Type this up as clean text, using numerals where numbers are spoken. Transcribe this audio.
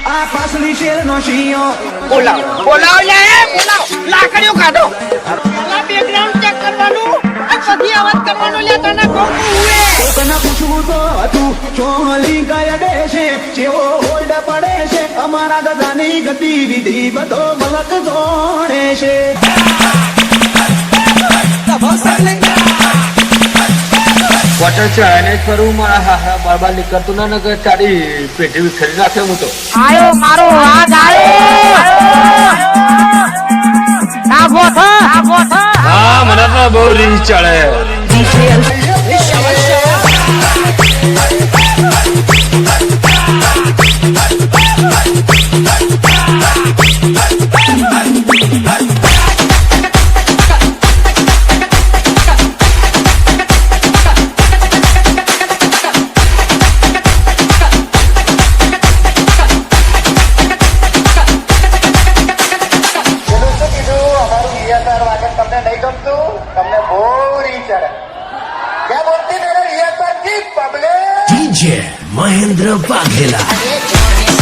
આ પાસલી શેર નો શિયો બોલાવ લે બોલાવ લાકડીઓ કાઢો પેલા બેકગ્રાઉન્ડ ચેક કરવાનું આ પછી અવાજ કરવાનો લે તને કહું હુએ તને પૂછવું તો હતું ચોલી ગયા દેશે જેવો હોલ્ડ પડે છે અમારા ગધાની ગતિવિધિ બધો મલક જોડે છે વોટર ચાઇને કરું મારા હારા બારબાર નીકળતું ના કે તારી પેટી વિખરી નાખે હું તો આયો મારો હાથ આવો હા મને તો બહુ રીસ ચડે DJ Mahendra Waghela.